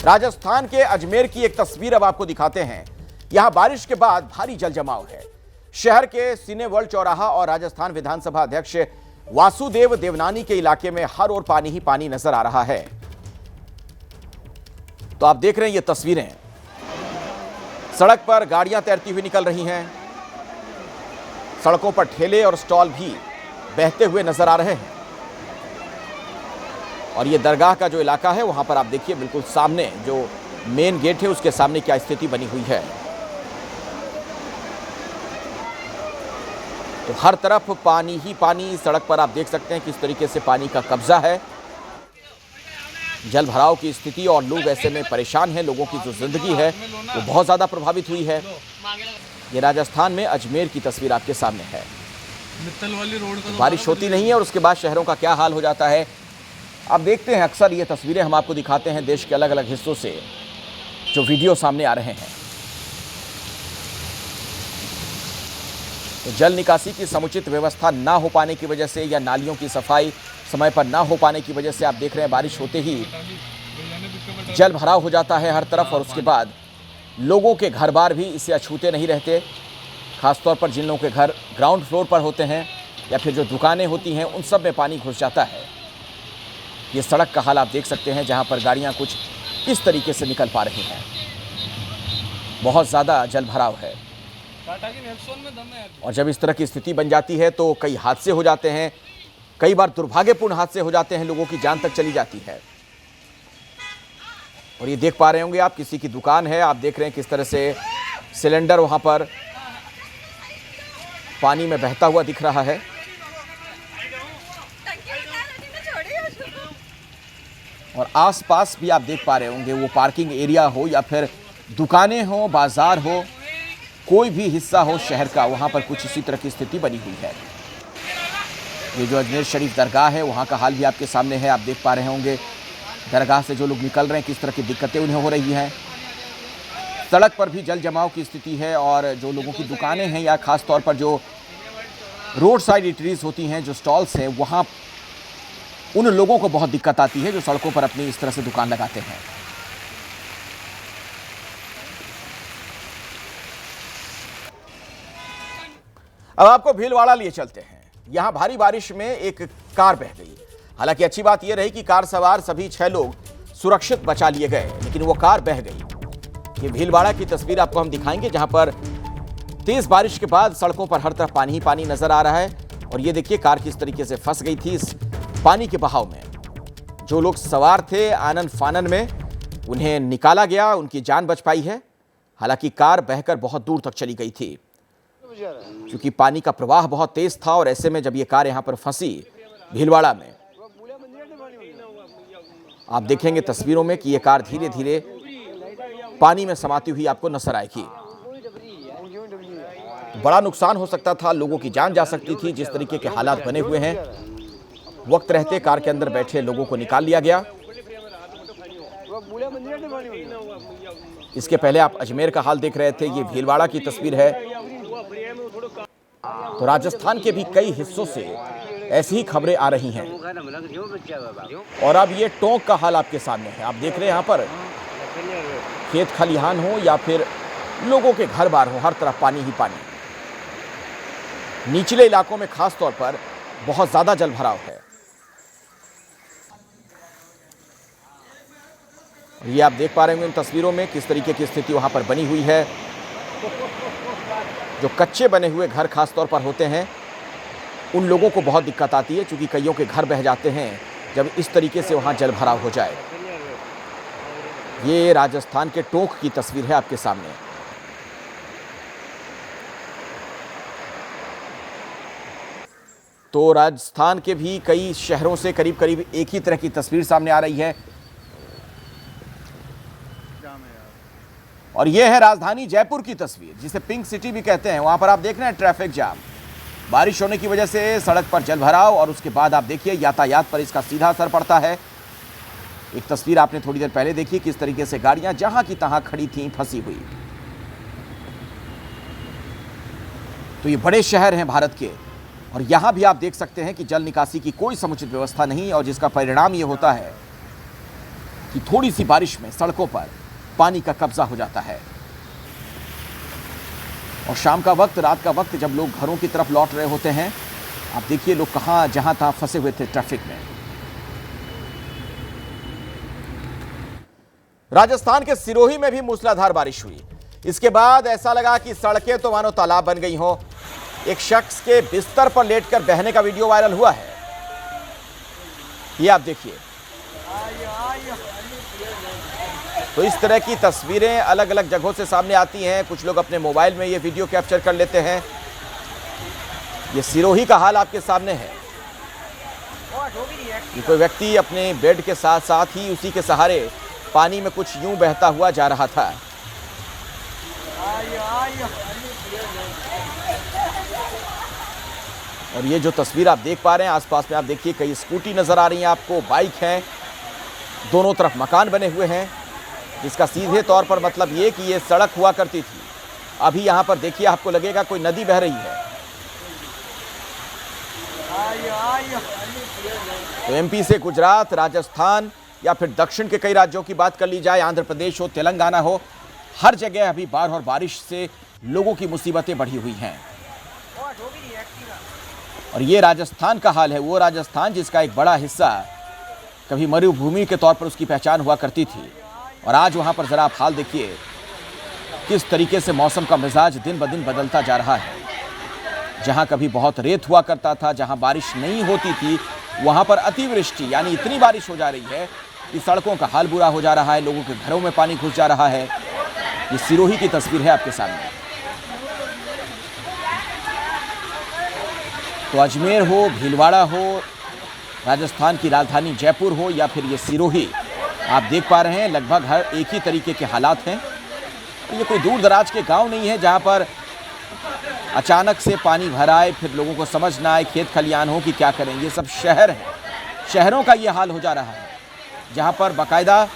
राजस्थान के अजमेर की एक तस्वीर अब आपको दिखाते हैं। यहां बारिश के बाद भारी जल जमाव है। शहर के सिने वर्ल्ड चौराहा और राजस्थान विधानसभा अध्यक्ष वासुदेव देवनानी के इलाके में हर ओर पानी ही पानी नजर आ रहा है। तो आप देख रहे हैं ये तस्वीरें, सड़क पर गाड़ियां तैरती हुई निकल रही हैं। सड़कों पर ठेले और स्टॉल भी बहते हुए नजर आ रहे हैं। और ये दरगाह का जो इलाका है वहां पर आप देखिए, बिल्कुल सामने जो मेन गेट है उसके सामने क्या स्थिति बनी हुई है। तो हर तरफ पानी ही पानी। सड़क पर आप देख सकते हैं किस तरीके से पानी का कब्जा है। जल भराव की स्थिति और लोग ऐसे में परेशान हैं। लोगों की जो जिंदगी है वो बहुत ज़्यादा प्रभावित हुई है। ये राजस्थान में अजमेर की तस्वीर आपके सामने है। बारिश होती नहीं है और उसके बाद शहरों का क्या हाल हो जाता है आप देखते हैं। अक्सर ये तस्वीरें हम आपको दिखाते हैं देश के अलग अलग हिस्सों से जो वीडियो सामने आ रहे हैं। तो जल निकासी की समुचित व्यवस्था ना हो पाने की वजह से या नालियों की सफाई समय पर ना हो पाने की वजह से आप देख रहे हैं बारिश होते ही जल भराव हो जाता है हर तरफ। और उसके बाद लोगों के घर बार भी इसे अछूते नहीं रहते। खासतौर पर जिन लोगों के घर ग्राउंड फ्लोर पर होते हैं या फिर जो दुकानें होती हैं उन सब में पानी घुस जाता है। ये सड़क का हाल आप देख सकते हैं जहां पर गाड़ियां कुछ इस तरीके से निकल पा रही हैं। बहुत ज़्यादा जल भराव है और जब इस तरह की स्थिति बन जाती है तो कई हादसे हो जाते हैं। कई बार दुर्भाग्यपूर्ण हादसे हो जाते हैं, लोगों की जान तक चली जाती है। और ये देख पा रहे होंगे आप, किसी की दुकान है। आप देख रहे हैं किस तरह से सिलेंडर वहां पर पानी में बहता हुआ दिख रहा है। और आसपास भी आप देख पा रहे होंगे, वो पार्किंग एरिया हो या फिर दुकानें हो, बाजार हो, कोई भी हिस्सा हो शहर का, वहां पर कुछ इसी तरह की स्थिति बनी हुई है। ये जो अजमेर शरीफ दरगाह है वहां का हाल भी आपके सामने है। आप देख पा रहे होंगे दरगाह से जो लोग निकल रहे हैं किस तरह की दिक्कतें उन्हें हो रही हैं। सड़क पर भी जल जमाव की स्थिति है और जो लोगों की दुकानें हैं या खास तौर पर जो रोड साइड इटरीज होती हैं, जो स्टॉल्स हैं, वहां उन लोगों को बहुत दिक्कत आती है जो सड़कों पर अपनी इस तरह से दुकान लगाते हैं। अब आपको भीलवाड़ा लिए चलते हैं। यहां भारी बारिश में एक कार बह गई। हालांकि अच्छी बात यह रही कि कार सवार सभी 6 लोग सुरक्षित बचा लिए गए, लेकिन वो कार बह गई। ये भीलवाड़ा की तस्वीर आपको हम दिखाएंगे जहां पर तेज बारिश के बाद सड़कों पर हर तरफ पानी ही पानी नजर आ रहा है। और ये देखिए कार किस तरीके से फंस गई थी इस पानी के बहाव में। जो लोग सवार थे आनन फानन में उन्हें निकाला गया, उनकी जान बच पाई है। हालांकि कार बहकर बहुत दूर तक चली गई थी क्योंकि पानी का प्रवाह बहुत तेज था। और ऐसे में जब ये कार यहां पर फंसी भीलवाड़ा में, आप देखेंगे तस्वीरों में कि ये कार धीरे धीरे पानी में समाती हुई आपको नजर आएगी। बड़ा नुकसान हो सकता था, लोगों की जान जा सकती थी। जिस तरीके के हालात बने हुए हैं, वक्त रहते कार के अंदर बैठे लोगों को निकाल लिया गया। इसके पहले आप अजमेर का हाल देख रहे थे, ये भीलवाड़ा की तस्वीर है। तो राजस्थान के भी कई हिस्सों से ऐसी ही खबरें आ रही हैं। और अब ये टोंक का हाल आपके सामने है। आप देख रहे हैं यहाँ पर खेत खलिहान हो या फिर लोगों के घर बार हो, हर तरफ पानी ही पानी। निचले इलाकों में खास तौर पर बहुत ज्यादा जल भराव है। ये आप देख पा रहे होंगे उन तस्वीरों में किस तरीके की स्थिति वहां पर बनी हुई है। जो कच्चे बने हुए घर खास तौर पर होते हैं उन लोगों को बहुत दिक्कत आती है क्योंकि कईयों के घर बह जाते हैं जब इस तरीके से वहां जल भराव हो जाए। ये राजस्थान के टोंक की तस्वीर है आपके सामने। तो राजस्थान के भी कई शहरों से करीब करीब एक ही तरह की तस्वीर सामने आ रही है। और यह है राजधानी जयपुर की तस्वीर, जिसे पिंक सिटी भी कहते हैं। वहां पर आप देख रहे हैं ट्रैफिक जाम, बारिश होने की वजह से सड़क पर जल भराव और उसके बाद आप देखिए यातायात पर इसका सीधा असर पड़ता है। एक तस्वीर आपने थोड़ी देर पहले देखी किस तरीके से गाड़ियां जहां की तहां खड़ी थीं, फंसी हुई। तो ये बड़े शहर हैं भारत के और यहां भी आप देख सकते हैं कि जल निकासी की कोई समुचित व्यवस्था नहीं और जिसका परिणाम ये होता है कि थोड़ी सी बारिश में सड़कों पर पानी का कब्जा हो जाता है। और शाम का वक्त, रात का वक्त, जब लोग घरों की तरफ लौट रहे होते हैं, आप देखिए लोग कहां जहां तहां फंसे हुए थे ट्रैफिक में। राजस्थान के सिरोही में भी मूसलाधार बारिश हुई। इसके बाद ऐसा लगा कि सड़कें तो मानो तालाब बन गई हों। एक शख्स के बिस्तर पर लेटकर बहने का वीडियो वायरल हुआ है, ये आप देखिए। तो इस तरह की तस्वीरें अलग अलग जगहों से सामने आती हैं। कुछ लोग अपने मोबाइल में ये वीडियो कैप्चर कर लेते हैं। ये सिरोही का हाल आपके सामने है कि कोई व्यक्ति अपने बेड के साथ साथ ही उसी के सहारे पानी में कुछ यूं बहता हुआ जा रहा था। और ये जो तस्वीर आप देख पा रहे हैं, आसपास में आप देखिए कई स्कूटी नजर आ रही हैं आपको, बाइक हैं, दोनों तरफ मकान बने हुए हैं, जिसका सीधे तौर पर मतलब ये कि ये सड़क हुआ करती थी। अभी यहां पर देखिए आपको लगेगा कोई नदी बह रही है। तो एमपी से गुजरात, राजस्थान या फिर दक्षिण के कई राज्यों की बात कर ली जाए, आंध्र प्रदेश हो, तेलंगाना हो, हर जगह अभी बाढ़ और बारिश से लोगों की मुसीबतें बढ़ी हुई हैं। और ये राजस्थान का हाल है, वो राजस्थान जिसका एक बड़ा हिस्सा कभी मरुभूमि के तौर पर उसकी पहचान हुआ करती थी। और आज वहां पर जरा आप हाल देखिए किस तरीके से मौसम का मिजाज दिन ब दिन बदलता जा रहा है। जहां कभी बहुत रेत हुआ करता था, जहां बारिश नहीं होती थी, वहां पर अतिवृष्टि यानी इतनी बारिश हो जा रही है कि सड़कों का हाल बुरा हो जा रहा है, लोगों के घरों में पानी घुस जा रहा है। ये सिरोही की तस्वीर है आपके सामने। तो अजमेर हो, भीलवाड़ा हो, राजस्थान की राजधानी जयपुर हो या फिर ये सिरोही, आप देख पा रहे हैं लगभग हर एक ही तरीके के हालात हैं। ये कोई दूर दराज के गांव नहीं है जहां पर अचानक से पानी भर आए, फिर लोगों को समझ ना आए, खेत खलियान हो कि क्या करें। ये सब शहर है, शहरों का ये हाल हो जा रहा है, जहां पर बाकायदा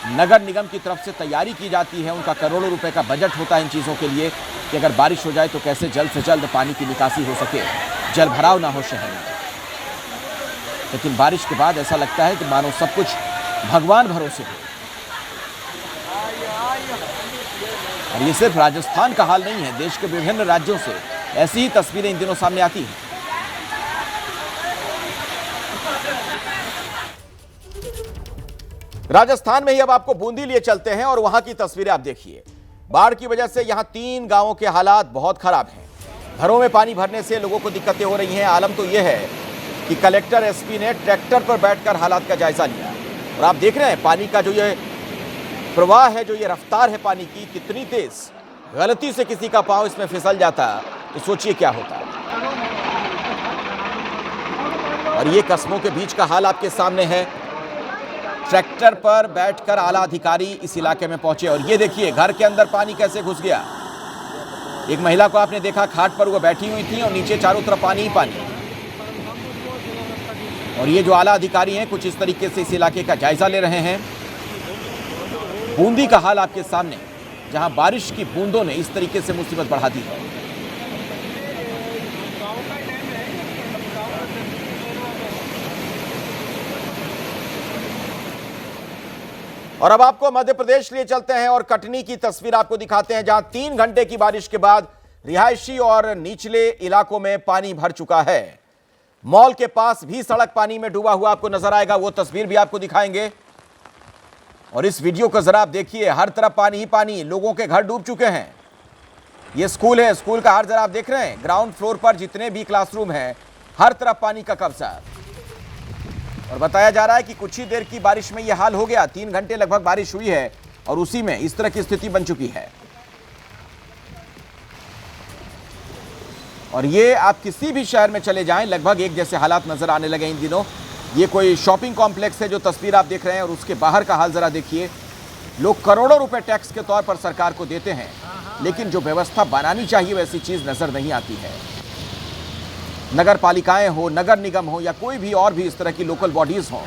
नगर निगम की तरफ से तैयारी की जाती है। उनका करोड़ों रुपए का बजट होता है इन चीज़ों के लिए कि अगर बारिश हो जाए तो कैसे जल्द से जल्द पानी की निकासी हो सके, जल भराव ना हो शहर में। लेकिन बारिश के बाद ऐसा लगता है कि मानो सब कुछ भगवान भरोसे है। और ये सिर्फ राजस्थान का हाल नहीं है, देश के विभिन्न राज्यों से ऐसी ही तस्वीरें इन दिनों सामने आती हैं। राजस्थान में ही अब आपको बूंदी लिए चलते हैं और वहां की तस्वीरें आप देखिए। बाढ़ की वजह से यहां 3 गांवों के हालात बहुत खराब हैं। घरों में पानी भरने से लोगों को दिक्कतें हो रही हैं। आलम तो यह है कि कलेक्टर, एसपी ने ट्रैक्टर पर बैठकर हालात का जायजा लिया और आप देख रहे हैं पानी का जो ये प्रवाह है, जो ये रफ्तार है पानी की, कितनी तेज। गलती से किसी का पांव इसमें फिसल जाता तो सोचिए क्या होता। और ये कस्बों के बीच का हाल आपके सामने है। ट्रैक्टर पर बैठकर आला अधिकारी इस इलाके में पहुंचे और ये देखिए घर के अंदर पानी कैसे घुस गया। एक महिला को आपने देखा खाट पर वो बैठी हुई थी और नीचे चारों तरफ पानी ही पानी। और ये जो आला अधिकारी हैं कुछ इस तरीके से इस इलाके का जायजा ले रहे हैं। बूंदी का हाल आपके सामने, जहां बारिश की बूंदों ने इस तरीके से मुसीबत बढ़ा दी है। और अब आपको मध्य प्रदेश लिए चलते हैं और कटनी की तस्वीर आपको दिखाते हैं, जहां 3 घंटे की बारिश के बाद रिहायशी और निचले इलाकों में पानी भर चुका है। मॉल के पास भी सड़क पानी में डूबा हुआ आपको नजर आएगा, वो तस्वीर भी आपको दिखाएंगे। और इस वीडियो को जरा आप देखिए, हर तरफ पानी ही पानी, लोगों के घर डूब चुके हैं। ये स्कूल है, स्कूल का हाल जरा आप देख रहे हैं। ग्राउंड फ्लोर पर जितने भी क्लासरूम हैं, हर तरफ पानी का कब्जा। और बताया जा रहा है कि कुछ ही देर की बारिश में यह हाल हो गया। 3 घंटे लगभग बारिश हुई है और उसी में इस तरह की स्थिति बन चुकी है। और ये आप किसी भी शहर में चले जाएं, लगभग एक जैसे हालात नजर आने लगे इन दिनों। ये कोई शॉपिंग कॉम्प्लेक्स है जो तस्वीर आप देख रहे हैं और उसके बाहर का हाल जरा देखिए। लोग करोड़ों रुपए टैक्स के तौर पर सरकार को देते हैं, लेकिन जो व्यवस्था बनानी चाहिए वैसी चीज नजर नहीं आती है। नगर पालिकाएं हो, नगर निगम हो या कोई भी और भी इस तरह की लोकल बॉडीज हो,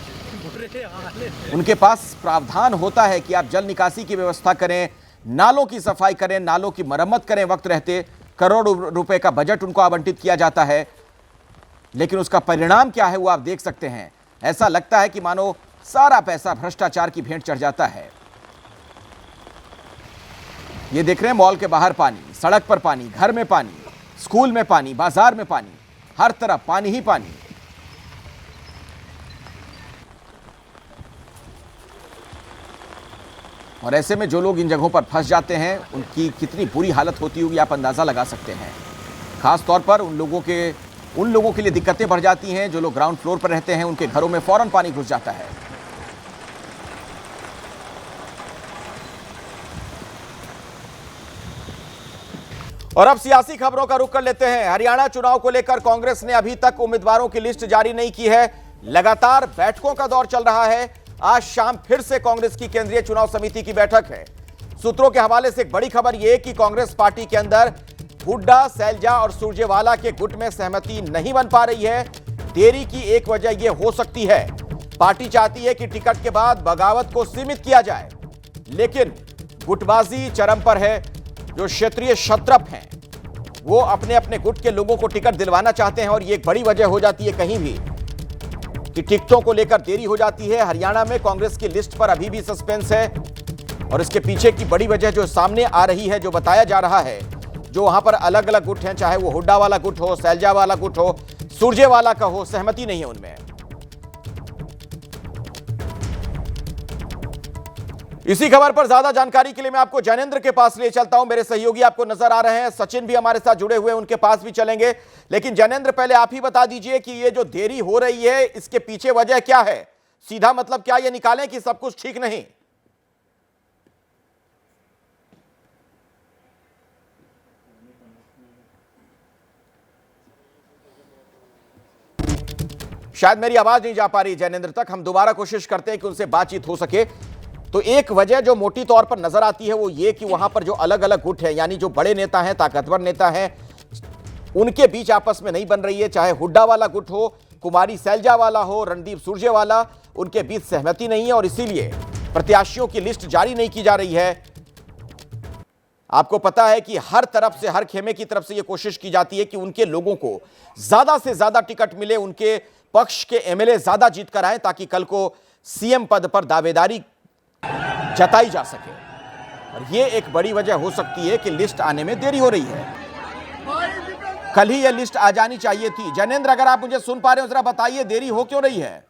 उनके पास प्रावधान होता है कि आप जल निकासी की व्यवस्था करें, नालों की सफाई करें, नालों की मरम्मत करें। वक्त रहते करोड़ों रुपए का बजट उनको आवंटित किया जाता है, लेकिन उसका परिणाम क्या है वो आप देख सकते हैं। ऐसा लगता है कि मानो सारा पैसा भ्रष्टाचार की भेंट चढ़ जाता है। ये देख रहे हैं मॉल के बाहर पानी, सड़क पर पानी, घर में पानी, स्कूल में पानी, बाजार में पानी, हर तरफ पानी ही पानी। और ऐसे में जो लोग इन जगहों पर फंस जाते हैं उनकी कितनी बुरी हालत होती होगी आप अंदाजा लगा सकते हैं। खास तौर पर उन लोगों के लिए दिक्कतें बढ़ जाती हैं जो लोग ग्राउंड फ्लोर पर रहते हैं, उनके घरों में फौरन पानी घुस जाता है। और अब सियासी खबरों का रुख कर लेते हैं। हरियाणा चुनाव को लेकर कांग्रेस ने अभी तक उम्मीदवारों की लिस्ट जारी नहीं की है। लगातार बैठकों का दौर चल रहा है। आज शाम फिर से कांग्रेस की केंद्रीय चुनाव समिति की बैठक है। सूत्रों के हवाले से एक बड़ी खबर यह कि कांग्रेस पार्टी के अंदर हुड्डा, सैलजा और सुरजेवाला के गुट में सहमति नहीं बन पा रही है। देरी की एक वजह यह हो सकती है, पार्टी चाहती है कि टिकट के बाद बगावत को सीमित किया जाए, लेकिन गुटबाजी चरम पर है। जो क्षेत्रीय क्षत्रप हैं वो अपने अपने गुट के लोगों को टिकट दिलवाना चाहते हैं और ये एक बड़ी वजह हो जाती है कहीं भी कि टिकटों को लेकर देरी हो जाती है। हरियाणा में कांग्रेस की लिस्ट पर अभी भी सस्पेंस है और इसके पीछे की बड़ी वजह जो सामने आ रही है, जो बताया जा रहा है, जो वहां पर अलग अलग गुट हैं, चाहे वो हुड्डा वाला गुट हो, सैलजा वाला गुट हो, सुरजेवाला का हो, सहमति नहीं है उनमें। इसी खबर पर ज्यादा जानकारी के लिए मैं आपको जैनेंद्र के पास ले चलता हूं। मेरे सहयोगी आपको नजर आ रहे हैं, सचिन भी हमारे साथ जुड़े हुए, उनके पास भी चलेंगे। लेकिन जैनेंद्र, पहले आप ही बता दीजिए कि ये जो देरी हो रही है इसके पीछे वजह क्या है? सीधा मतलब क्या ये निकालें कि सब कुछ ठीक नहीं? शायद मेरी आवाज नहीं जा पा रही जैनेंद्र तक, हम दोबारा कोशिश करते हैं कि उनसे बातचीत हो सके। तो एक वजह जो मोटी तौर पर नजर आती है वो ये कि वहां पर जो अलग अलग गुट हैं, यानी जो बड़े नेता हैं, ताकतवर नेता हैं, उनके बीच आपस में नहीं बन रही है। चाहे हुड्डा वाला गुट हो, कुमारी सैलजा वाला हो, रणदीप सुरजेवाला, उनके बीच सहमति नहीं है और इसीलिए प्रत्याशियों की लिस्ट जारी नहीं की जा रही है। आपको पता है कि हर तरफ से, हर खेमे की तरफ से यह कोशिश की जाती है कि उनके लोगों को ज्यादा से ज्यादा टिकट मिले, उनके पक्ष के एमएलए ज्यादा जीत कर आए ताकि कल को सीएम पद पर दावेदारी जताई जा सके। और यह एक बड़ी वजह हो सकती है कि लिस्ट आने में देरी हो रही है। कल ही यह लिस्ट आ जानी चाहिए थी। जैनेंद्र, अगर आप मुझे सुन पा रहे हो जरा बताइए, देरी हो क्यों रही है?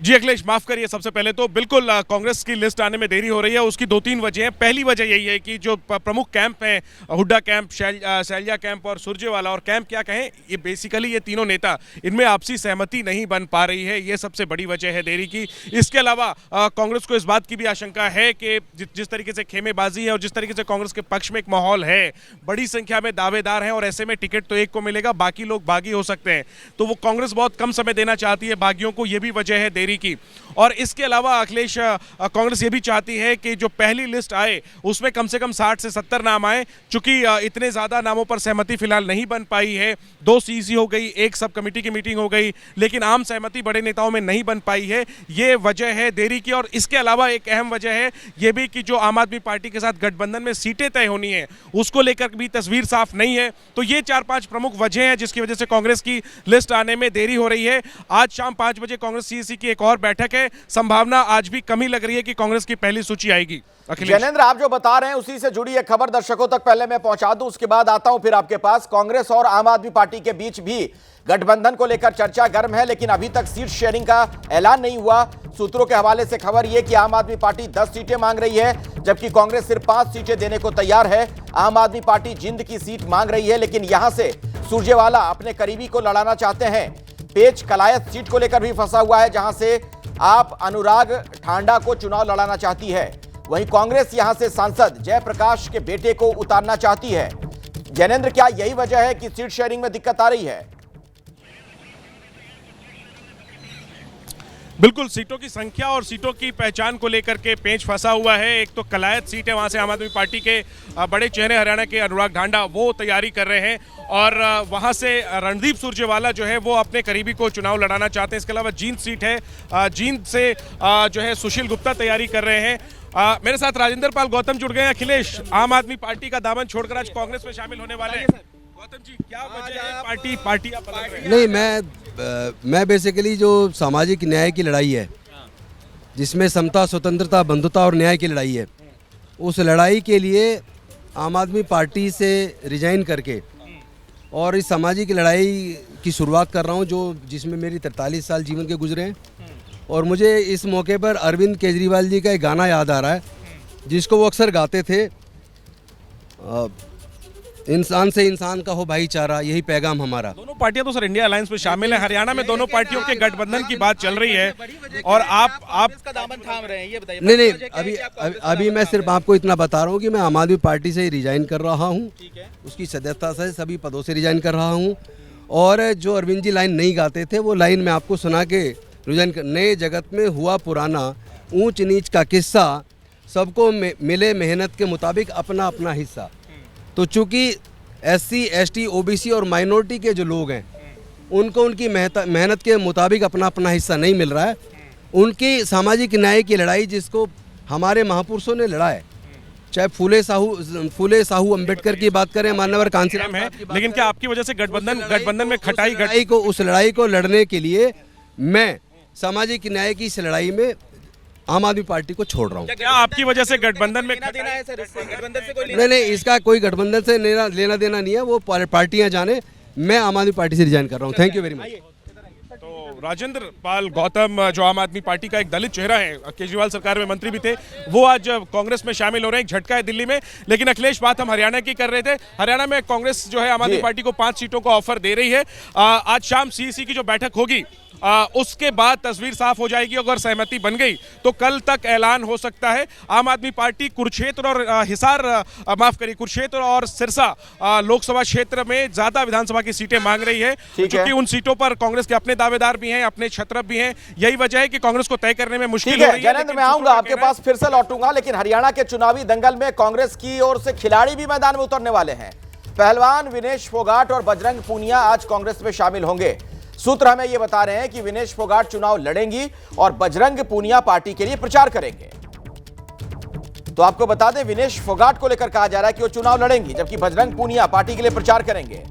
जी अखिलेश, माफ करिए, सबसे पहले तो बिल्कुल कांग्रेस की लिस्ट आने में देरी हो रही है। उसकी दो तीन वजह हैं। पहली वजह यही है कि जो प्रमुख कैंप हैं, हुड्डा कैंप, सैलजा कैंप और सुरजेवाला, और कैंप क्या कहें, ये बेसिकली ये तीनों नेता, इनमें आपसी सहमति नहीं बन पा रही है। ये सबसे बड़ी वजह है देरी की। इसके अलावा कांग्रेस को इस बात की भी आशंका है कि जिस तरीके से खेमेबाजी है और जिस तरीके से कांग्रेस के पक्ष में एक माहौल है, बड़ी संख्या में दावेदार हैं और ऐसे में टिकट तो एक को मिलेगा, बाकी लोग बागी हो सकते हैं। तो वो कांग्रेस बहुत कम समय देना चाहती है बागियों को, ये भी वजह है देरी की। और इसके अलावा अखिलेश, कांग्रेस ये भी चाहती है कि जो पहली लिस्ट आए उसमें कम से कम 60 से 70 नाम आए। चूंकि इतने ज्यादा नामों पर सहमति फिलहाल नहीं बन पाई है, 2 सीसी हो गई, एक सब कमेटी की मीटिंग हो गई, लेकिन आम सहमति बड़े नेताओं में नहीं बन पाई है। ये वजह है देरी की। और इसके अलावा एक अहम वजह है ये भी कि जो आम आदमी पार्टी के साथ गठबंधन में सीटें तय होनी है उसको लेकर भी तस्वीर साफ नहीं है। तो ये 4-5 प्रमुख वजह हैं जिसकी वजह से कांग्रेस की लिस्ट आने में देरी हो रही है। आज शाम 5 बजे कांग्रेस सीईसी की एक और बैठक है। संभावना आज भी कम ही लग रही है कि कांग्रेस की पहली सूची आएगी। जैनेंद्र, आप जो बता रहे हैं उसी से जुड़ी एक खबर दर्शकों तक पहले मैं पहुंचा दूं, उसके बाद आता हूं फिर आपके पास। कांग्रेस और आम आदमी पार्टी के बीच भी गठबंधन को लेकर चर्चा गर्म है, लेकिन अभी तक सीट शेयरिंग का ऐलान नहीं हुआ। सूत्रों के हवाले से खबर यह कि आम आदमी पार्टी 10 सीटें मांग रही है, जबकि कांग्रेस सिर्फ 5 सीटें देने को तैयार है। आम आदमी पार्टी जिंद की सीट मांग रही है, लेकिन यहां से सुरजेवाला अपने करीबी को लड़ाना चाहते हैं। पेच कलायत सीट को लेकर भी फंसा हुआ है, जहां से आप अनुराग ठांडा को चुनाव लड़ाना चाहती है। वहीं कांग्रेस यहां से सांसद जयप्रकाश के बेटे को उतारना चाहती है। जैनेंद्र, क्या यही वजह है कि सीट शेयरिंग में दिक्कत आ रही है? बिल्कुल, सीटों की संख्या और सीटों की पहचान को लेकर के पेंच फंसा हुआ है। एक तो कलायत सीट है, वहां से आम आदमी पार्टी के बड़े चेहरे हरियाणा के अनुराग ठांडा वो तैयारी कर रहे हैं, और वहां से रणदीप सुरजेवाला जो है वो अपने करीबी को चुनाव लड़ाना चाहते हैं। इसके अलावा जींद सीट है, जींद से जो है सुशील गुप्ता तैयारी कर रहे हैं। मेरे साथ राजेंद्र पाल गौतम जुड़ गए हैं। अखिलेश, आम आदमी पार्टी का दामन छोड़कर आज कांग्रेस में शामिल होने वाले हैं। गौतम जी, क्या वजह है पार्टी आप बदल रहे हैं? नहीं, मैं बेसिकली जो सामाजिक न्याय की लड़ाई है, जिसमें समता, स्वतंत्रता, बंधुता और न्याय की लड़ाई है, उस लड़ाई के लिए आम आदमी पार्टी से रिजाइन करके और इस सामाजिक लड़ाई की शुरुआत कर रहा हूँ, जो जिसमें मेरी 43 साल जीवन के गुजरे हैं। और मुझे इस मौके पर अरविंद केजरीवाल जी का एक गाना याद आ रहा है, जिसको वो अक्सर गाते थे, इंसान से इंसान का हो भाईचारा, यही पैगाम हमारा। दोनों पार्टियां तो सर इंडिया अलायंस में शामिल है। हरियाणा में दोनों पार्टियों के गठबंधन की बात चल रही है और आप इसका दामन थाम रहे हैं, ये बताइए। नहीं, अभी मैं सिर्फ आपको इतना बता रहा हूँ कि मैं आम आदमी पार्टी से रिजाइन कर रहा हूँ, उसकी सदस्यता से सभी पदों से रिजाइन कर रहा हूँ। और जो अरविंद जी लाइन नहीं गाते थे, वो लाइन मैं आपको सुना के रिजाइन कर। नए जगत में हुआ पुराना, ऊंच नीच का किस्सा, सबको मिले मेहनत के मुताबिक अपना अपना हिस्सा। तो चूंकि SC, ST, OBC और माइनॉरिटी के जो लोग हैं, उनको उनकी मेहनत के मुताबिक अपना अपना हिस्सा नहीं मिल रहा है। उनकी सामाजिक न्याय की लड़ाई, जिसको हमारे महापुरुषों ने लड़ा है, चाहे फूले साहू अंबेडकर की बात करें, मान्यवर कांसीराम है, साहब की बात लेकिन क्या आपकी वजह से गठबंधन में खटाई उस लड़ाई को लड़ने के लिए मैं सामाजिक न्याय की इस लड़ाई में आम आदमी पार्टी को छोड़ रहा हूँ। क्या आपकी वजह से गठबंधन में देना है सर, इससे गठबंधन से कोई नहीं, इसका कोई गठबंधन से लेना देना नहीं है, वो पार्टियां जाने। मैं आम आदमी पार्टी से रिजाइन कर रहा हूँ। Thank you very much. तो राजेंद्र पाल गौतम, जो आम आदमी पार्टी का एक दलित चेहरा है, केजरीवाल सरकार में मंत्री भी थे, वो आज कांग्रेस में शामिल हो रहे हैं। एक झटका है दिल्ली में। लेकिन अखिलेश, बात हम हरियाणा की कर रहे थे। हरियाणा में कांग्रेस जो है आम आदमी पार्टी को 5 सीटों का ऑफर दे रही है। आज शाम CEC की जो बैठक होगी, उसके बाद तस्वीर साफ हो जाएगी। अगर सहमति बन गई तो कल तक ऐलान हो सकता है। आम आदमी पार्टी कुरुक्षेत्र और कुरुक्षेत्र और सिरसा लोकसभा क्षेत्र में ज्यादा विधानसभा की सीटें मांग रही है, क्योंकि उन सीटों पर कांग्रेस के अपने दावेदार भी हैं, अपने छत्रप भी हैं। यही वजह है कि कांग्रेस को तय करने में मुश्किल हो रही है। जयेंद्र, मैं आऊंगा आपके पास, फिर से लौटूंगा, लेकिन हरियाणा के चुनावी दंगल में कांग्रेस की ओर से खिलाड़ी भी मैदान में उतरने वाले हैं। पहलवान विनेश फोगाट और बजरंग पूनिया आज कांग्रेस में शामिल होंगे। सूत्र हमें यह बता रहे हैं कि विनेश फोगाट चुनाव लड़ेंगी और बजरंग पूनिया पार्टी के लिए प्रचार करेंगे। तो आपको बता दें, विनेश फोगाट को लेकर कहा जा रहा है कि वो चुनाव लड़ेंगी, जबकि बजरंग पूनिया पार्टी के लिए प्रचार करेंगे।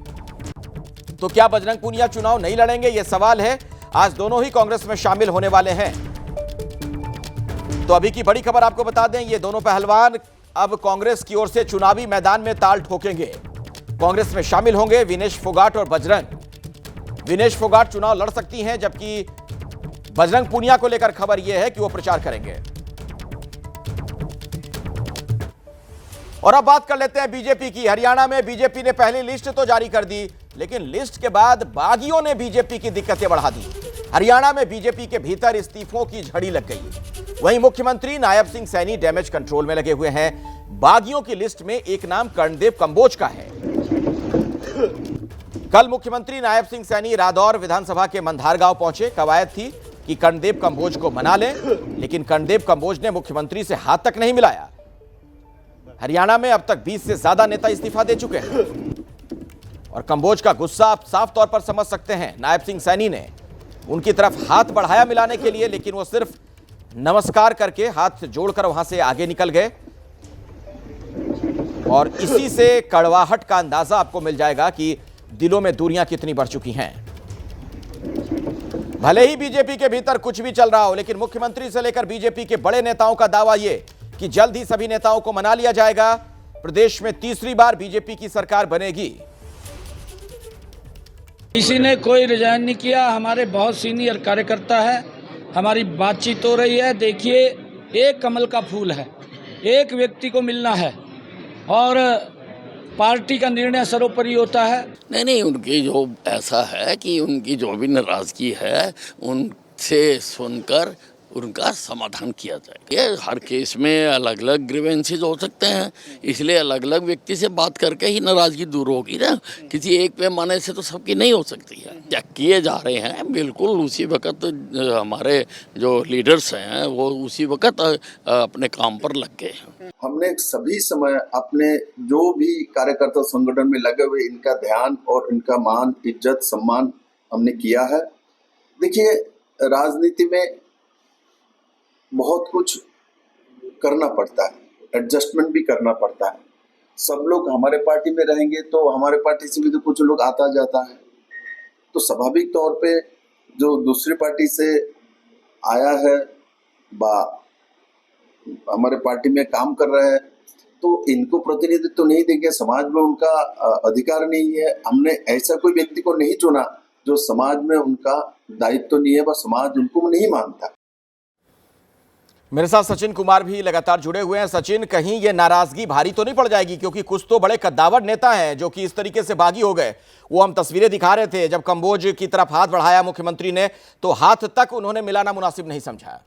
तो क्या बजरंग पूनिया चुनाव नहीं लड़ेंगे, यह सवाल है। आज दोनों ही कांग्रेस में शामिल होने वाले हैं। तो अभी की बड़ी खबर आपको बता दें, ये दोनों पहलवान अब कांग्रेस की ओर से चुनावी मैदान में ताल ठोकेंगे। कांग्रेस में शामिल होंगे विनेश फोगाट और बजरंग। विनेश फोगाट चुनाव लड़ सकती हैं, जबकि बजरंग पूनिया को लेकर खबर यह है कि वो प्रचार करेंगे। और अब बात कर लेते हैं बीजेपी की। हरियाणा में बीजेपी ने पहली लिस्ट तो जारी कर दी, लेकिन लिस्ट के बाद बागियों ने बीजेपी की दिक्कतें बढ़ा दी। हरियाणा में बीजेपी के भीतर इस्तीफों की झड़ी लग गई। वहीं मुख्यमंत्री नायब सिंह सैनी डैमेज कंट्रोल में लगे हुए हैं। बागियों की लिस्ट में एक नाम कर्णदेव कंबोज का है। कल मुख्यमंत्री नायब सिंह सैनी रादौर विधानसभा के मंधार गांव पहुंचे। कवायद थी कि कर्णदेव कंबोज को मना लें, लेकिन कर्णदेव कंबोज ने मुख्यमंत्री से हाथ तक नहीं मिलाया। हरियाणा में अब तक 20 से ज्यादा नेता इस्तीफा दे चुके हैं और कंबोज का गुस्सा आप साफ तौर पर समझ सकते हैं। नायब सिंह सैनी ने उनकी तरफ हाथ बढ़ाया मिलाने के लिए, लेकिन वो सिर्फ नमस्कार करके हाथ जोड़कर वहां से आगे निकल गए। और इसी से कड़वाहट का अंदाजा आपको मिल जाएगा कि दिलों में दूरियां कितनी बढ़ चुकी हैं। भले ही बीजेपी के भीतर कुछ भी चल रहा हो, लेकिन मुख्यमंत्री से लेकर बीजेपी के बड़े नेताओं का दावा यह कि जल्द ही सभी नेताओं को मना लिया जाएगा। प्रदेश में तीसरी बार बीजेपी की सरकार बनेगी। किसी ने कोई रिजाइन नहीं किया। हमारे बहुत सीनियर कार्यकर्ता है, हमारी बातचीत हो रही है। देखिए, एक कमल का फूल है, एक व्यक्ति को मिलना है और पार्टी का निर्णय सर्वोपरि होता है। नहीं, उनकी जो ऐसा है कि उनकी जो भी नाराजगी है उनसे सुनकर उनका समाधान किया जाए। ये हर केस में अलग अलग ग्रीवेंसेस हो सकते हैं, इसलिए अलग अलग व्यक्ति से बात करके ही नाराजगी दूर होगी ना। किसी एक पैमाने से तो सबकी नहीं हो सकती है। क्या किए जा रहे हैं, बिल्कुल उसी वक्त हमारे जो लीडर्स हैं वो उसी वक्त अपने काम पर लग गए हैं। हमने सभी समय अपने जो भी कार्यकर्ता संगठन में लगे हुए इनका ध्यान और इनका मान, इज्जत, सम्मान हमने किया है। देखिए, राजनीति में बहुत कुछ करना पड़ता है, एडजस्टमेंट भी करना पड़ता है। सब लोग हमारे पार्टी में रहेंगे तो हमारे पार्टी से भी तो कुछ लोग आता जाता है, तो स्वाभाविक तौर पे जो दूसरी पार्टी से आया है हमारे पार्टी में काम कर रहे हैं तो इनको प्रतिनिधित्व तो नहीं देंगे, समाज में उनका अधिकार नहीं है। हमने ऐसा कोई व्यक्ति को नहीं चुना जो समाज में उनका दायित्व नहीं है, वह समाज उनको नहीं मानता। मेरे साथ सचिन कुमार भी लगातार जुड़े हुए हैं। सचिन, कहीं ये नाराजगी भारी तो नहीं पड़ जाएगी, क्योंकि कुछ तो बड़े कद्दावर नेता हैं जो कि इस तरीके से बागी हो गए। वो हम तस्वीरें दिखा रहे थे, जब कंबोज की तरफ हाथ बढ़ाया मुख्यमंत्री ने तो हाथ तक उन्होंने मिलाना मुनासिब नहीं समझा।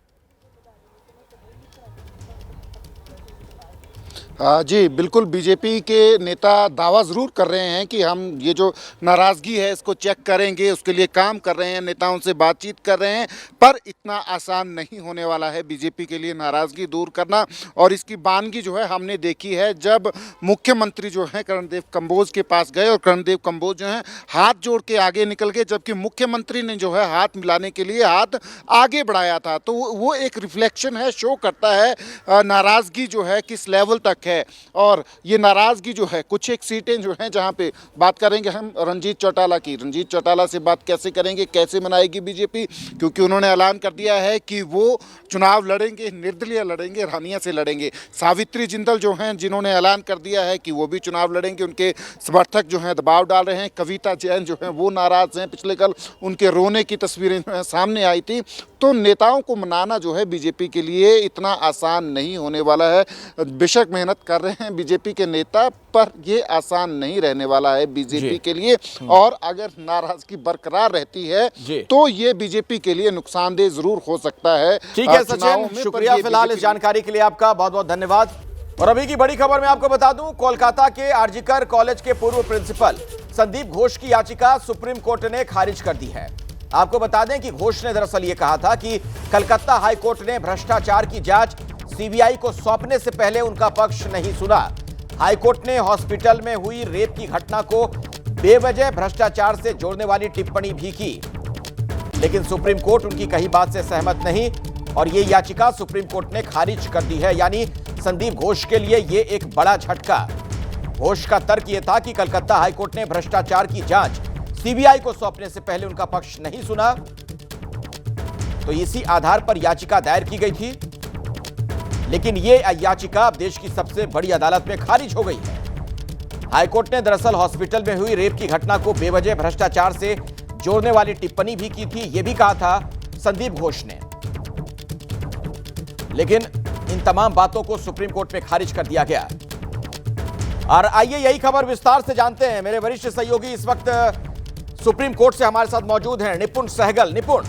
जी बिल्कुल, बीजेपी के नेता दावा ज़रूर कर रहे हैं कि हम ये जो नाराज़गी है इसको चेक करेंगे, उसके लिए काम कर रहे हैं, नेताओं से बातचीत कर रहे हैं, पर इतना आसान नहीं होने वाला है बीजेपी के लिए नाराज़गी दूर करना। और इसकी बानगी जो है हमने देखी है, जब मुख्यमंत्री जो है कर्णदेव कंबोज के पास गए और कर्णदेव कंबोज जो है हाथ जोड़ के आगे निकल गए, जबकि मुख्यमंत्री ने जो है हाथ मिलाने के लिए हाथ आगे बढ़ाया था। तो वो एक रिफ्लेक्शन है, शो करता है नाराज़गी जो है किस लेवल तक है। और ये नाराज़गी जो है, कुछ एक सीटें जो हैं जहां पे बात करेंगे हम रंजीत चौटाला की, रंजीत चौटाला से बात कैसे करेंगे, कैसे मनाएगी बीजेपी, क्योंकि उन्होंने ऐलान कर दिया है कि वो चुनाव लड़ेंगे, निर्दलीय लड़ेंगे, रानिया से लड़ेंगे। सावित्री जिंदल जो हैं, जिन्होंने ऐलान कर दिया है कि वो भी चुनाव लड़ेंगे, उनके समर्थक जो हैं दबाव डाल रहे हैं। कविता जैन जो हैं वो नाराज़ हैं, पिछले कल उनके रोने की तस्वीरें जो हैं सामने आई थी। तो नेताओं को मनाना जो है बीजेपी के लिए इतना आसान नहीं होने वाला है। बेशक मेहनत कर रहे हैं बीजेपी के नेता, पर ये आसान नहीं रहने वाला है बीजेपी के लिए। और अगर नाराजगी बरकरार रहती है तो ये बीजेपी के लिए नुकसानदेह जरूर हो सकता है। ठीक है सचिन, शुक्रिया फिलहाल इस जानकारी के लिए आपका बहुत बहुत धन्यवाद। और अभी की बड़ी खबर मैं आपको बता दूं, कोलकाता के आरजीकर कॉलेज के पूर्व प्रिंसिपल संदीप घोष की याचिका सुप्रीम कोर्ट ने खारिज कर दी है। आपको बता दें कि घोष ने दरअसल ये कहा था कि कलकत्ता हाई कोर्ट ने भ्रष्टाचार की जांच सीबीआई को सौंपने से पहले उनका पक्ष नहीं सुना। हाई कोर्ट ने हॉस्पिटल में हुई रेप की घटना को बेवजह भ्रष्टाचार से जोड़ने वाली टिप्पणी भी की, लेकिन सुप्रीम कोर्ट उनकी कही बात से सहमत नहीं और ये याचिका सुप्रीम कोर्ट ने खारिज कर दी है। यानी संदीप घोष के लिए ये एक बड़ा झटका। घोष का तर्क ये था कि कलकत्ता हाई कोर्ट ने भ्रष्टाचार की जांच सीबीआई को सौंपने से पहले उनका पक्ष नहीं सुना, तो इसी आधार पर याचिका दायर की गई थी। लेकिन यह याचिका अब देश की सबसे बड़ी अदालत में खारिज हो गई है। हाईकोर्ट ने दरअसल हॉस्पिटल में हुई रेप की घटना को बेवजह भ्रष्टाचार से जोड़ने वाली टिप्पणी भी की थी, यह भी कहा था संदीप घोष ने। लेकिन इन तमाम बातों को सुप्रीम कोर्ट में खारिज कर दिया गया। और आइए यही खबर विस्तार से जानते हैं। मेरे वरिष्ठ सहयोगी इस वक्त सुप्रीम कोर्ट से हमारे साथ मौजूद हैं, निपुण सहगल। निपुण,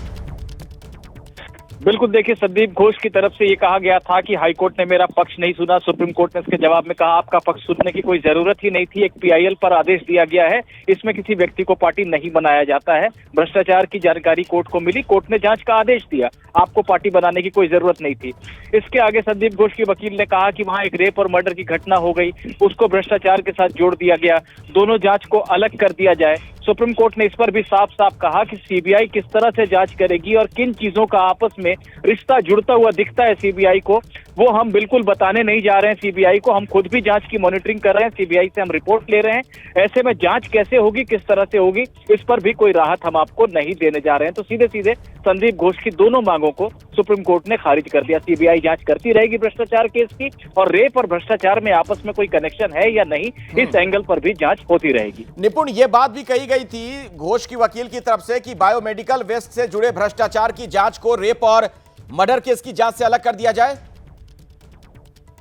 बिल्कुल, देखिए संदीप घोष की तरफ से ये कहा गया था कि हाईकोर्ट ने मेरा पक्ष नहीं सुना। सुप्रीम कोर्ट ने इसके जवाब में कहा आपका पक्ष सुनने की कोई जरूरत ही नहीं थी, एक पीआईएल पर आदेश दिया गया है, इसमें किसी व्यक्ति को पार्टी नहीं बनाया जाता है। भ्रष्टाचार की जानकारी कोर्ट को मिली, कोर्ट ने जांच का आदेश दिया, आपको पार्टी बनाने की कोई जरूरत नहीं थी। इसके आगे संदीप घोष के वकील ने कहा कि वहां एक रेप और मर्डर की घटना हो गई, उसको भ्रष्टाचार के साथ जोड़ दिया गया, दोनों जांच को अलग कर दिया जाए। सुप्रीम कोर्ट ने इस पर भी साफ साफ कहा कि सीबीआई किस तरह से जांच करेगी और किन चीजों का आपस में रिश्ता जुड़ता हुआ दिखता है सीबीआई को, वो हम बिल्कुल बताने नहीं जा रहे हैं सीबीआई को। हम खुद भी जांच की मॉनिटरिंग कर रहे हैं, सीबीआई से हम रिपोर्ट ले रहे हैं। ऐसे में जांच कैसे होगी, किस तरह से होगी, इस पर भी कोई राहत हम आपको नहीं देने जा रहे हैं। तो सीधे सीधे संदीप घोष की दोनों मांगों को सुप्रीम कोर्ट ने खारिज कर दिया। सीबीआई जांच करती रहेगी भ्रष्टाचार केस की, और रेप और भ्रष्टाचार में आपस में कोई कनेक्शन है या नहीं, इस एंगल पर भी जांच होती रहेगी। निपुण, ये बात भी कही गई थी घोष की वकील की तरफ से कि बायोमेडिकल वेस्ट से जुड़े भ्रष्टाचार की जांच को रेप और मर्डर केस की जांच से अलग कर दिया जाए।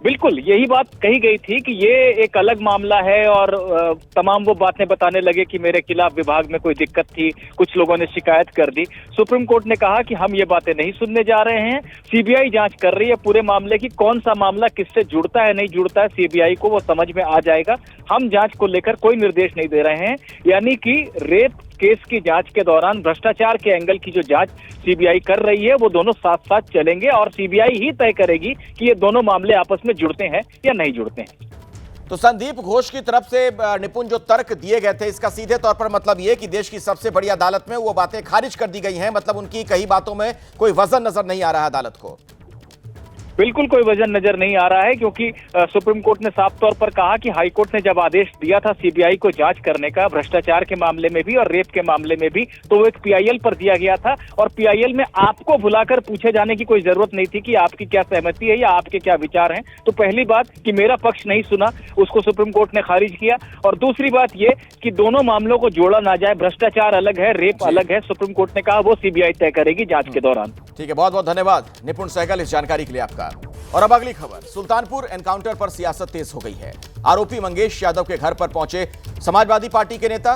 बिल्कुल, यही बात कही गई थी कि ये एक अलग मामला है, और तमाम वो बातें बताने लगे कि मेरे खिलाफ विभाग में कोई दिक्कत थी, कुछ लोगों ने शिकायत कर दी। सुप्रीम कोर्ट ने कहा कि हम ये बातें नहीं सुनने जा रहे हैं, सीबीआई जांच कर रही है पूरे मामले की, कौन सा मामला किससे जुड़ता है नहीं जुड़ता है सीबीआई को वो समझ में आ जाएगा। हम जांच को लेकर कोई निर्देश नहीं दे रहे हैं, यानी कि रेप केस की जांच के दौरान भ्रष्टाचार के एंगल की जो जांच सीबीआई कर रही है वो दोनों साथ साथ चलेंगे, और सीबीआई ही तय करेगी कि ये दोनों मामले आपस में जुड़ते हैं या नहीं जुड़ते हैं। तो संदीप घोष की तरफ से निपुण जो तर्क दिए गए थे, इसका सीधे तौर पर मतलब ये कि देश की सबसे बड़ी अदालत में वो बातें खारिज कर दी गई हैं, मतलब उनकी कई बातों में कोई वजन नजर नहीं आ रहा अदालत को। बिल्कुल कोई वजन नजर नहीं आ रहा है, क्योंकि सुप्रीम कोर्ट ने साफ तौर पर कहा कि हाई कोर्ट ने जब आदेश दिया था सीबीआई को जांच करने का, भ्रष्टाचार के मामले में भी और रेप के मामले में भी, तो वो एक पीआईएल पर दिया गया था और पीआईएल में आपको बुलाकर पूछे जाने की कोई जरूरत नहीं थी कि आपकी क्या सहमति है या आपके क्या विचार हैं। तो पहली बात कि मेरा पक्ष नहीं सुना, उसको सुप्रीम कोर्ट ने खारिज किया, और दूसरी बात ये कि दोनों मामलों को जोड़ा ना जाए, भ्रष्टाचार अलग है, रेप अलग है। सुप्रीम कोर्ट ने कहा वो सीबीआई तय करेगी जांच के दौरान। ठीक है, बहुत बहुत धन्यवाद निपुण सहगल इस जानकारी के लिए आपका। और अब अगली खबर, सुल्तानपुर एनकाउंटर पर सियासत तेज हो गई है। आरोपी मंगेश यादव के घर पर पहुंचे समाजवादी पार्टी के नेता।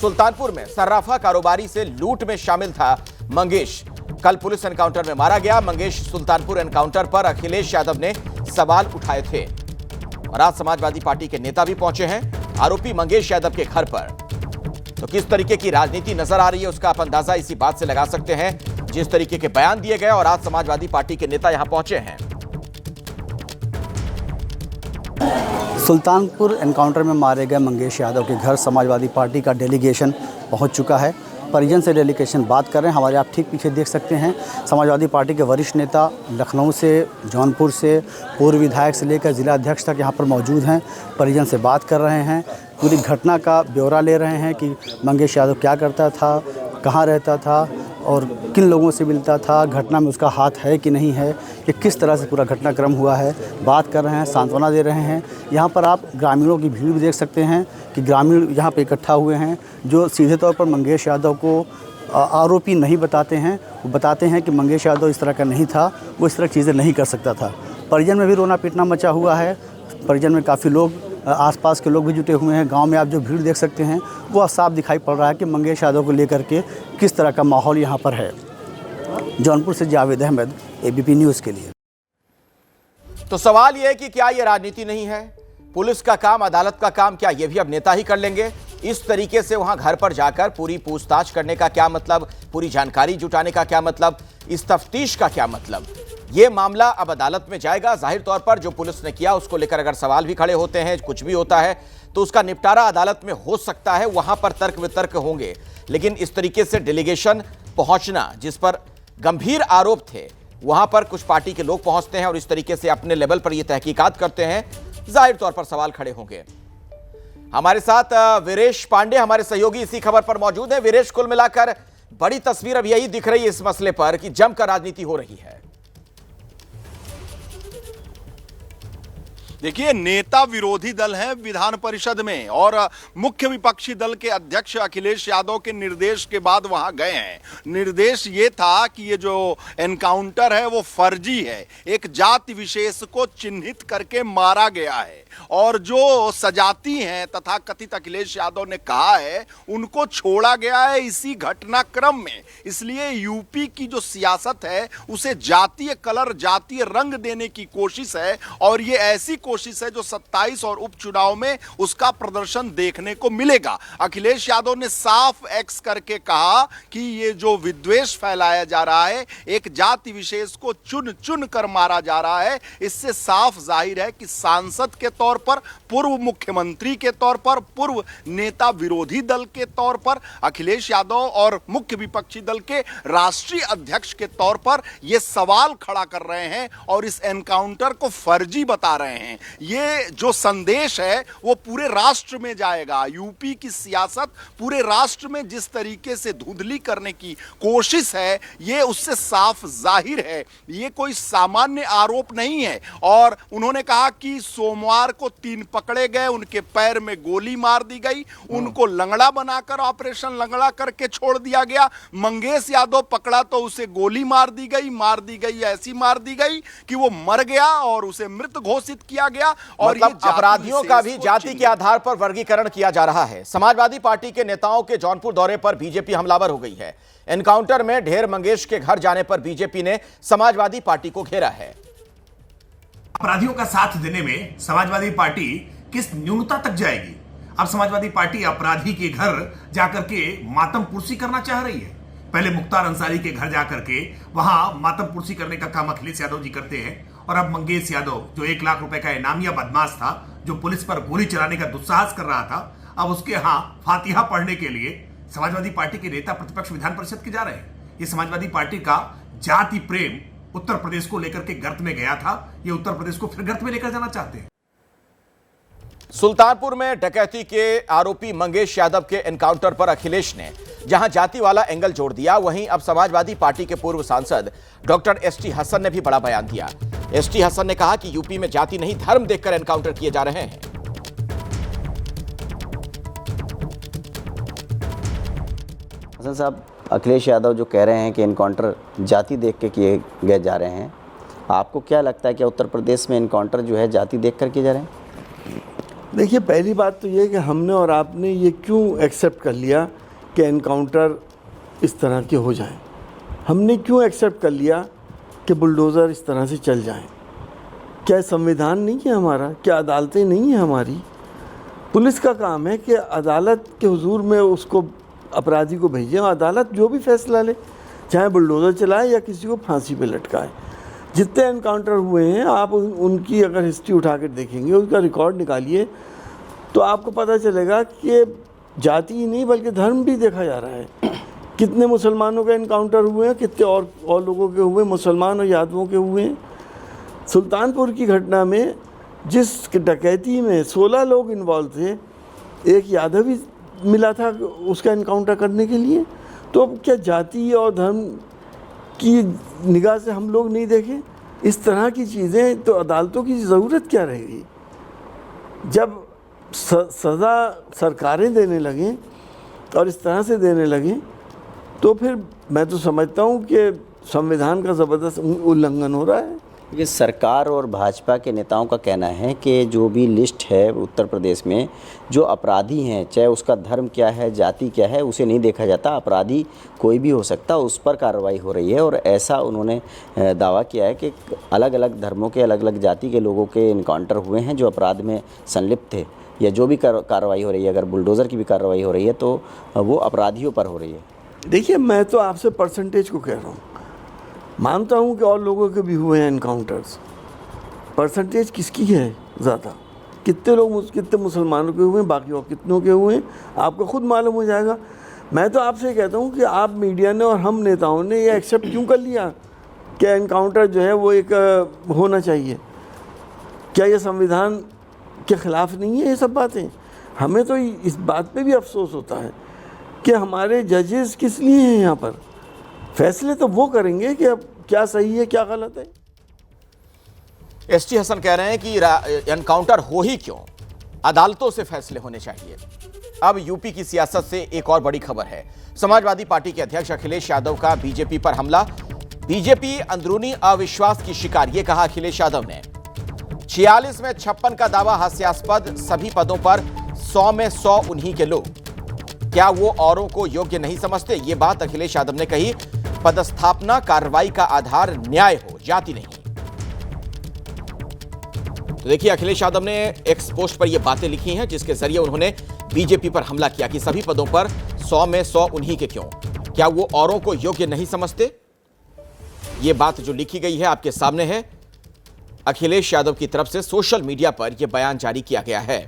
सुल्तानपुर में सर्राफा कारोबारी से लूट में शामिल था मंगेश। कल पुलिस एनकाउंटर में मारा गया। मंगेश सुल्तानपुर एनकाउंटर पर अखिलेश यादव ने सवाल उठाए थे और आज समाजवादी पार्टी के नेता भी पहुंचे हैं आरोपी मंगेश यादव के घर पर। तो किस तरीके की राजनीति नजर आ रही है उसका आप अंदाजा इसी बात से लगा सकते हैं, जिस तरीके के बयान दिए गए और आज समाजवादी पार्टी के नेता यहां पहुंचे हैं। सुल्तानपुर एनकाउंटर में मारे गए मंगेश यादव के घर समाजवादी पार्टी का डेलीगेशन पहुंच चुका है। परिजन से डेलीगेशन बात कर रहे हैं। हमारे आप ठीक पीछे देख सकते हैं समाजवादी पार्टी के वरिष्ठ नेता लखनऊ से, जौनपुर से, पूर्व विधायक से लेकर जिला अध्यक्ष तक यहाँ पर मौजूद हैं। परिजन से बात कर रहे हैं, पूरी घटना का ब्यौरा ले रहे हैं कि मंगेश यादव क्या करता था, कहाँ रहता था और किन लोगों से मिलता था, घटना में उसका हाथ है कि नहीं है, कि किस तरह से पूरा घटनाक्रम हुआ है। बात कर रहे हैं, सांत्वना दे रहे हैं। यहाँ पर आप ग्रामीणों की भीड़ भी देख सकते हैं कि ग्रामीण यहाँ पे इकट्ठा हुए हैं, जो सीधे तौर पर मंगेश यादव को आरोपी नहीं बताते हैं। वो बताते हैं कि मंगेश यादव इस तरह का नहीं था, वो इस तरह चीज़ें नहीं कर सकता था। परिजन में भी रोना पीटना मचा हुआ है। परिजन में काफ़ी लोग, आसपास के लोग भी जुटे हुए हैं। गांव में आप जो भीड़ देख सकते हैं वो साफ दिखाई पड़ रहा है कि मंगेश यादव को लेकर के किस तरह का माहौल यहां पर है। जौनपुर से जावेद अहमद, एबीपी न्यूज़ के लिए। तो सवाल यह है कि क्या यह राजनीति नहीं है? पुलिस का काम, अदालत का काम, क्या यह भी अब नेता ही कर लेंगे? इस तरीके से वहां घर पर जाकर पूरी पूछताछ करने का क्या मतलब, पूरी जानकारी जुटाने का क्या मतलब, इस तफ्तीश का क्या मतलब? यह मामला अब अदालत में जाएगा। जाहिर तौर पर जो पुलिस ने किया उसको लेकर अगर सवाल भी खड़े होते हैं, कुछ भी होता है, तो उसका निपटारा अदालत में हो सकता है। वहां पर तर्क वितर्क होंगे, लेकिन इस तरीके से डेलीगेशन पहुंचना, जिस पर गंभीर आरोप थे, वहां पर कुछ पार्टी के लोग पहुंचते हैं और इस तरीके से अपने लेवल पर यह तहकीकात करते हैं, जाहिर तौर पर सवाल खड़े होंगे। हमारे साथ वीरेश पांडे हमारे सहयोगी इसी खबर पर मौजूद है। वीरेश, कुल मिलाकर बड़ी तस्वीर अब यही दिख रही है इस मसले पर कि जमकर राजनीति हो रही है। देखिए, नेता विरोधी दल है विधान परिषद में और मुख्य विपक्षी दल के अध्यक्ष अखिलेश यादव के निर्देश के बाद वहां गए हैं। निर्देश ये था कि ये जो एनकाउंटर है वो फर्जी है, एक जाति विशेष को चिन्हित करके मारा गया है और जो सजाती हैं तथा कथित अखिलेश यादव ने कहा है उनको छोड़ा गया है इसी घटनाक्रम में। इसलिए यूपी की जो सियासत है उसे जातीय कलर, जातीय रंग देने की कोशिश है और ये ऐसी कोशिश है जो 27 और उपचुनाव में उसका प्रदर्शन देखने को मिलेगा। अखिलेश यादव ने साफ एक्स करके कहा कि ये जो विद्वेष फैलाया जा रहा है, एक जाति विशेष को चुन चुन कर मारा जा रहा है, इससे साफ जाहिर है कि सांसद के तौर पर, पूर्व मुख्यमंत्री के तौर पर, पूर्व नेता विरोधी दल के तौर पर, अखिलेश यादव और मुख्य विपक्षी दल के राष्ट्रीय अध्यक्ष के तौर पर ये सवाल खड़ा कर रहे हैं और इस एनकाउंटर को फर्जी बता रहे हैं। ये जो संदेश है वो पूरे राष्ट्र में जाएगा। यूपी की सियासत पूरे राष्ट्र में जिस तरीके से धुंधली करने की कोशिश है, ये उससे साफ जाहिर है। ये कोई सामान्य आरोप नहीं है। और उन्होंने कहा कि सोमवार को 3 पकड़े गए, उनके पैर में गोली मार दी गई, उनको लंगड़ा बनाकर ऑपरेशन लंगड़ा करके छोड़ दिया गया। मंगेश यादव पकड़ा तो उसे गोली मार दी गई, ऐसी मार दी गई कि वो मर गया और उसे मृत घोषित किया गया। और मतलब अपराधियों का भी जाति के आधार पर वर्गीकरण किया जा रहा है। समाजवादी पार्टी के नेताओं के जौनपुर दौरे पर बीजेपी हमलावर हो गई है। एनकाउंटर में ढेर मंगेश के घर जाने पर बीजेपी ने समाजवादी पार्टी को घेरा है। अपराधियों का साथ देने में समाजवादी पार्टी किस न्यूनता तक जाएगी? अब समाजवादी पार्टी अपराधी के घर जाकर के मातम पुरसी करना चाह रही है। पहले मुख्तार अंसारी के घर जाकर के वहां मातम पुरसी करने का काम अखिलेश यादव जी करते हैं और अब मंगेश यादव, जो 1 लाख रुपए का इनामिया बदमाश था, जो पुलिस पर गोली चलाने का दुस्साहस कर रहा था, अब उसके यहां फातिहा पढ़ने के लिए समाजवादी पार्टी के नेता प्रतिपक्ष विधान परिषद के जा रहे हैं। ये समाजवादी पार्टी का जाति प्रेम उत्तर प्रदेश को लेकर के गर्त में गया था, ये उत्तर प्रदेश को फिर गर्त में लेकर जाना चाहते हैं। सुल्तानपुर में डकैती के आरोपी मंगेश यादव के एनकाउंटर पर अखिलेश ने जहां जाति वाला एंगल जोड़ दिया, वहीं अब समाजवादी पार्टी के पूर्व सांसद डॉक्टर एसटी हसन ने भी बड़ा बयान दिया। एसटी हसन ने कहा कि यूपी में जाति नहीं धर्म देखकर एनकाउंटर किए जा रहे हैं। हसन साहब, अखिलेश यादव जो कह रहे हैं कि एनकाउंटर जाति देख के किए गए जा रहे हैं, आपको क्या लगता है कि उत्तर प्रदेश में एनकाउंटर जो है जाति देख कर किए जा रहे हैं? देखिए, पहली बात तो ये है कि हमने और आपने ये क्यों एक्सेप्ट कर लिया कि एनकाउंटर इस तरह के हो जाएं। हमने क्यों एक्सेप्ट कर लिया कि बुलडोज़र इस तरह से चल जाएं। क्या संविधान नहीं है हमारा? क्या अदालतें नहीं हैं हमारी? पुलिस का काम है कि अदालत के हुजूर में उसको अपराधी को भेजें और अदालत जो भी फैसला ले, चाहे बुलडोज़र चलाए या किसी को फांसी पे लटकाए। जितने एनकाउंटर हुए हैं आप उनकी अगर हिस्ट्री उठा कर देखेंगे, उसका रिकॉर्ड निकालिए, तो आपको पता चलेगा कि जाति ही नहीं बल्कि धर्म भी देखा जा रहा है। कितने मुसलमानों के एनकाउंटर हुए हैं, कितने और लोगों के हुए, मुसलमान और यादवों के हुए हैं। सुल्तानपुर की घटना में जिस डकैती में 16 लोग इन्वॉल्व थे, एक यादव भी मिला था उसका एनकाउंटर करने के लिए। तो अब क्या जाति और धर्म की निगाह से हम लोग नहीं देखें इस तरह की चीज़ें? तो अदालतों की ज़रूरत क्या रहेगी? जब सज़ा सरकारें देने लगें और इस तरह से देने लगें, तो फिर मैं तो समझता हूँ कि संविधान का ज़बरदस्त उल्लंघन हो रहा है। ये सरकार और भाजपा के नेताओं का कहना है कि जो भी लिस्ट है उत्तर प्रदेश में, जो अपराधी हैं, चाहे उसका धर्म क्या है, जाति क्या है, उसे नहीं देखा जाता। अपराधी कोई भी हो सकता, उस पर कार्रवाई हो रही है। और ऐसा उन्होंने दावा किया है कि अलग अलग धर्मों के, अलग अलग जाति के लोगों के इनकाउंटर हुए हैं जो अपराध में संलिप्त थे, या जो भी कार्रवाई हो रही है, अगर बुलडोज़र की भी कार्रवाई हो रही है तो वो अपराधियों पर हो रही है। देखिए, मैं तो आपसे परसेंटेज को कह रहा हूँ। मानता हूँ कि और लोगों के भी हुए हैं एनकाउंटर्स। परसेंटेज किसकी है ज़्यादा? कितने लोग, कितने मुसलमानों के हुए हैं, बाकी और कितनों के हुए हैं, आपको खुद मालूम हो जाएगा। मैं तो आपसे कहता हूँ कि आप मीडिया ने और हम नेताओं ने ये एक्सेप्ट क्यों कर लिया कि एनकाउंटर जो है वो एक होना चाहिए? क्या ये संविधान के ख़िलाफ़ नहीं है ये सब बातें? हमें तो इस बात पे भी अफसोस होता है कि हमारे जजेस किस लिए हैं यहाँ पर। फैसले तो वो करेंगे कि अब क्या सही है क्या गलत है। एसटी हसन कह रहे हैं कि एनकाउंटर हो ही क्यों, अदालतों से फैसले होने चाहिए। अब यूपी की सियासत से एक और बड़ी खबर है। समाजवादी पार्टी के अध्यक्ष अखिलेश यादव का बीजेपी पर हमला। बीजेपी अंदरूनी अविश्वास की शिकार, यह कहा अखिलेश यादव ने। 46 में 56 का दावा हास्यास्पद, सभी पदों पर 100 में 100 उन्हीं के लोग। क्या वो औरों को योग्य नहीं समझते? ये बात अखिलेश यादव ने कही। पदस्थापना कार्रवाई का आधार न्याय हो, जाति नहीं। तो देखिए, अखिलेश यादव ने एक्स पोस्ट पर ये बातें लिखी हैं जिसके जरिए उन्होंने बीजेपी पर हमला किया कि सभी पदों पर 100 में 100 उन्हीं के क्यों, क्या वो औरों को योग्य नहीं समझते? ये बात जो लिखी गई है आपके सामने है। अखिलेश यादव की तरफ से सोशल मीडिया पर यह बयान जारी किया गया है।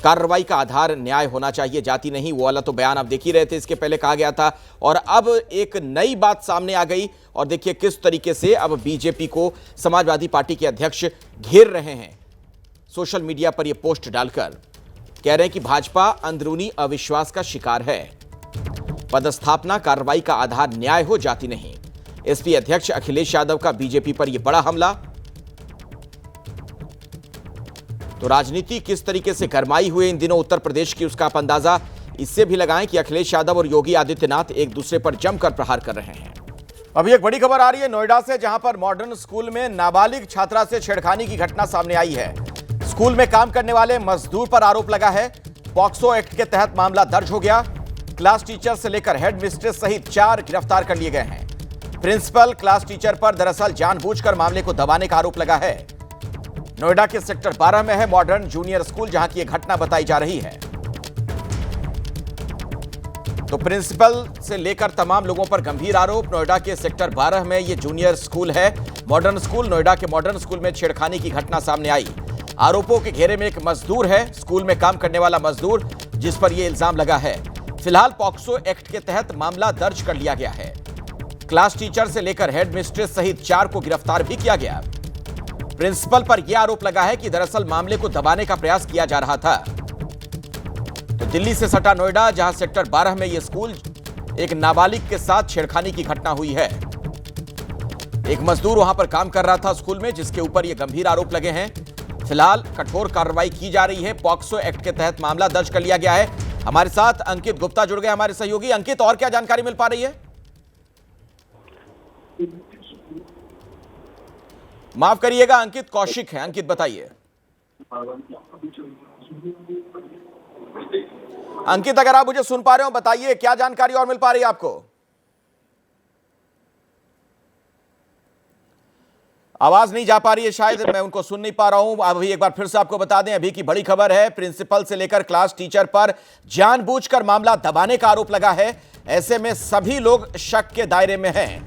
कार्रवाई का आधार न्याय होना चाहिए, जाति नहीं। वो वाला तो बयान आप देख ही रहे थे, इसके पहले कहा गया था। और अब एक नई बात सामने आ गई और देखिए किस तरीके से अब बीजेपी को समाजवादी पार्टी के अध्यक्ष घेर रहे हैं। सोशल मीडिया पर यह पोस्ट डालकर कह रहे हैं कि भाजपा अंदरूनी अविश्वास का शिकार है। पदस्थापना कार्रवाई का आधार न्याय हो, जाति नहीं। एसपी अध्यक्ष अखिलेश यादव का बीजेपी पर यह बड़ा हमला। तो राजनीति किस तरीके से गरमाई हुई इन दिनों उत्तर प्रदेश की, उसका आप अंदाजा इससे भी लगाएं कि अखिलेश यादव और योगी आदित्यनाथ एक दूसरे पर जमकर प्रहार कर रहे हैं। अभी एक बड़ी खबर आ रही है नोएडा से, जहां पर मॉडर्न स्कूल में नाबालिग छात्रा से छेड़खानी की घटना सामने आई है। स्कूल में काम करने वाले मजदूर पर आरोप लगा है। पॉक्सो एक्ट के तहत मामला दर्ज हो गया। क्लास टीचर से लेकर हेड मिस्ट्रेस सहित 4 गिरफ्तार कर लिए गए हैं। प्रिंसिपल क्लास टीचर पर दरअसल जानबूझकर मामले को दबाने का आरोप लगा है। नोएडा के सेक्टर 12 में है मॉडर्न जूनियर स्कूल, जहां की यह घटना बताई जा रही है। तो प्रिंसिपल से लेकर तमाम लोगों पर गंभीर आरोप। नोएडा के सेक्टर 12 में यह जूनियर स्कूल है, मॉडर्न स्कूल। नोएडा के मॉडर्न स्कूल में छेड़खानी की घटना सामने आई। आरोपों के घेरे में एक मजदूर है, स्कूल में काम करने वाला मजदूर, जिस पर यह इल्जाम लगा है। फिलहाल पॉक्सो एक्ट के तहत मामला दर्ज कर लिया गया है। क्लास टीचर से लेकर हेड मिस्ट्रेस सहित 4 को गिरफ्तार भी किया गया। प्रिंसिपल पर यह आरोप लगा है कि दरअसल मामले को दबाने का प्रयास किया जा रहा था। तो दिल्ली से सटा नोएडा, जहां सेक्टर 12 में यह स्कूल, एक नाबालिग के साथ छेड़खानी की घटना हुई है। एक मजदूर वहां पर काम कर रहा था स्कूल में, जिसके ऊपर यह गंभीर आरोप लगे हैं। फिलहाल कठोर कार्रवाई की जा रही है। पॉक्सो एक्ट के तहत मामला दर्ज कर लिया गया है। हमारे साथ अंकित गुप्ता जुड़ गए, हमारे सहयोगी। अंकित, और क्या जानकारी मिल पा रही है? माफ करिएगा, अंकित कौशिक है। अंकित, बताइए। अंकित, अगर आप मुझे सुन पा रहे हो बताइए, क्या जानकारी और मिल पा रही है आपको? आवाज नहीं जा पा रही है, शायद मैं उनको सुन नहीं पा रहा हूं। अभी एक बार फिर से आपको बता दें, अभी की बड़ी खबर है, प्रिंसिपल से लेकर क्लास टीचर पर जानबूझकर मामला दबाने का आरोप लगा है। ऐसे में सभी लोग शक के दायरे में हैं।